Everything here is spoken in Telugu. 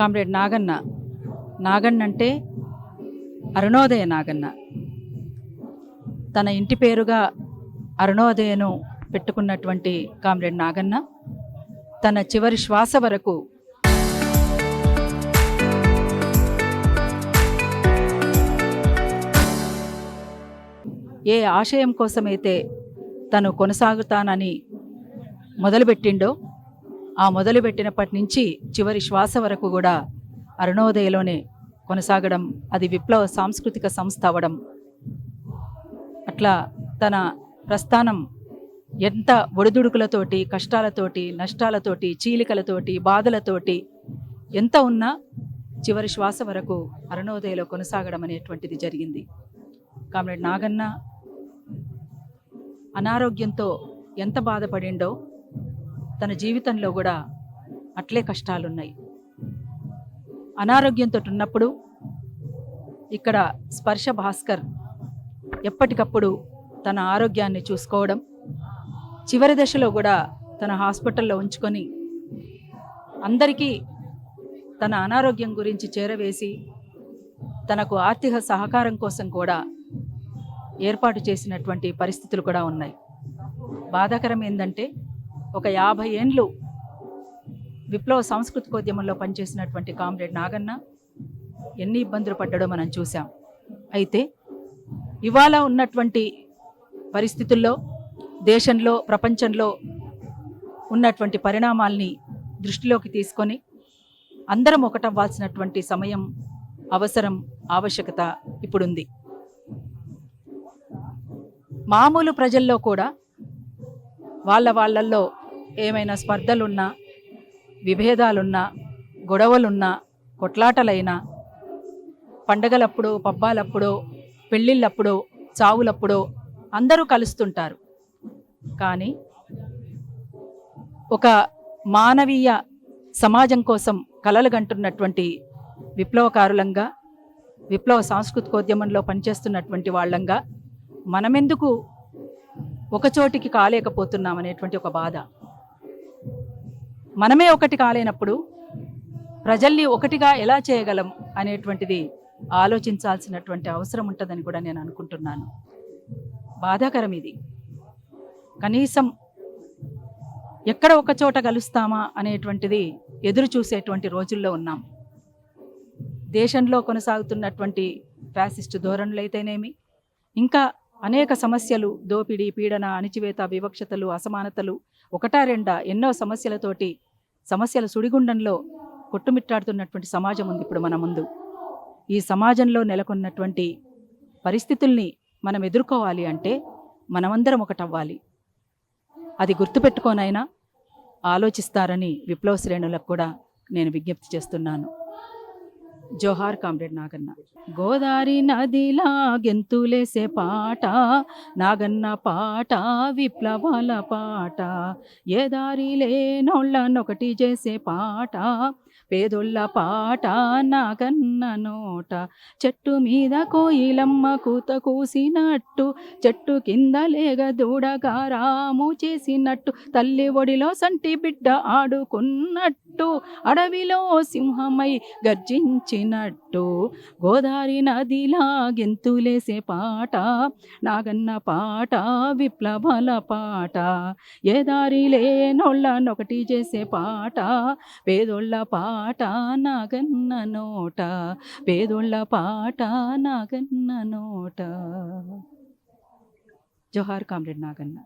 కామ్రేడ్ నాగన్న. నాగన్న అంటే అరుణోదయ నాగన్న. తన ఇంటి పేరుగా అరుణోదయను పెట్టుకున్నటువంటి కామ్రేడ్ నాగన్న తన చివరి శ్వాస వరకు ఏ ఆశయం కోసమైతే తను కొనసాగుతానని మొదలుపెట్టిండో ఆ మొదలుపెట్టినప్పటి నుంచి చివరి శ్వాస వరకు కూడా అరుణోదయలోనే కొనసాగడం, అది విప్లవ సాంస్కృతిక సంస్థ అవ్వడం, అట్లా తన ప్రస్థానం ఎంత ఒడిదుడుకులతోటి, కష్టాలతోటి, నష్టాలతోటి, చీలికలతోటి, బాధలతోటి ఎంత ఉన్నా చివరి శ్వాస వరకు అరుణోదయలో కొనసాగడం అనేటువంటిది జరిగింది. కామ్రేడ్ నాగన్న అనారోగ్యంతో ఎంత బాధపడిండో తన జీవితంలో కూడా అట్లే కష్టాలున్నాయి. అనారోగ్యంతో ఉన్నప్పుడు ఇక్కడ స్పర్శ భాస్కర్ ఎప్పటికప్పుడు తన ఆరోగ్యాన్ని చూసుకోవడం, చివరి దశలో కూడా తన హాస్పిటల్లో ఉంచుకొని అందరికీ తన అనారోగ్యం గురించి చేరవేసి తనకు ఆర్థిక సహకారం కోసం కూడా ఏర్పాటు చేసినటువంటి పరిస్థితులు కూడా ఉన్నాయి. బాధాకరం ఏంటంటే ఒక 50 ఏండ్లు విప్లవ సాంస్కృతికోద్యమంలో పనిచేసినటువంటి కామ్రేడ్ నాగన్న ఎన్ని ఇబ్బందులు పడ్డాడో మనం చూసాం. అయితే ఇవాళ ఉన్నటువంటి పరిస్థితుల్లో, దేశంలో, ప్రపంచంలో ఉన్నటువంటి పరిణామాల్ని దృష్టిలోకి తీసుకొని అందరం ఒకటవ్వాల్సినటువంటి సమయం, అవసరం, ఆవశ్యకత ఇప్పుడుంది. మామూలు ప్రజల్లో కూడా వాళ్ళల్లో ఏమైనా స్పర్ధలున్నా, విభేదాలున్నా, గొడవలున్నా, కొట్లాటలైనా, పండగలప్పుడు, పబ్బాలప్పుడు, పెళ్ళిళ్ళప్పుడు, చావులప్పుడు అందరూ కలుస్తుంటారు. కానీ ఒక మానవీయ సమాజం కోసం కలలుగంటున్నటువంటి విప్లవకారులంగా, విప్లవ సాంస్కృతికోద్యమంలో పనిచేస్తున్నటువంటి వాళ్ళంగా మనమెందుకు ఒకచోటికి కాలేకపోతున్నాం అనేటువంటి ఒక బాధ. మనమే ఒకటి కాలేనప్పుడు ప్రజల్ని ఒకటిగా ఎలా చేయగలం అనేటువంటిది ఆలోచించాల్సినటువంటి అవసరం ఉంటుందని కూడా నేను అనుకుంటున్నాను. బాధాకరం ఇది. కనీసం ఎక్కడ ఒక చోట కలుస్తామా అనేటువంటిది ఎదురు చూసేటువంటి రోజుల్లో ఉన్నాం. దేశంలో కొనసాగుతున్నటువంటి ఫ్యాసిస్టు ధోరణులైతేనేమి, ఇంకా అనేక సమస్యలు, దోపిడీ, పీడన, అణిచివేత, వివక్షతలు, అసమానతలు, ఒకటా రెండా ఎన్నో సమస్యలతోటి సమస్యల సుడిగుండంలో కొట్టుమిట్టాడుతున్నటువంటి సమాజం ఉంది ఇప్పుడు మన ముందు. ఈ సమాజంలో నెలకొన్నటువంటి పరిస్థితుల్ని మనం ఎదుర్కోవాలి అంటే మనమందరం ఒకటవ్వాలి. అది గుర్తుపెట్టుకోనైనా ఆలోచిస్తారని విప్లవ శ్రేణులకు కూడా నేను విజ్ఞప్తి చేస్తున్నాను. జోహార్ కామ్రేడ్ నాగన్న. గోదావరి నదిలా గెంతులేసే పాట నాగన్న పాట, విప్లవాల పాట. ఏ దారి లేనోళ్ళనొకటి చేసే పాట, పేదోళ్ళ పాట నాగన్న నోట. చెట్టు మీద కోయిలమ్మ కూత కూసినట్టు, చెట్టు కింద లేగ దూడగారాము చేసినట్టు, తల్లి ఒడిలో సంటి బిడ్డ ఆడుకున్నట్టు, అడవిలో సింహమై గర్జించినట్టు. గోదావరి నదిలా గెంతులేసే పాట నాగన్న పాట, విప్లవాల పాట. ఏ దారి లేనోళ్ళనొకటి చేసే పాట, పేదోళ్ళ పాట నాగన్న నోట, పేదోళ్ళ పాట నాగన్న నోట. జోహార్ కామ్రేడ్ నాగన్న.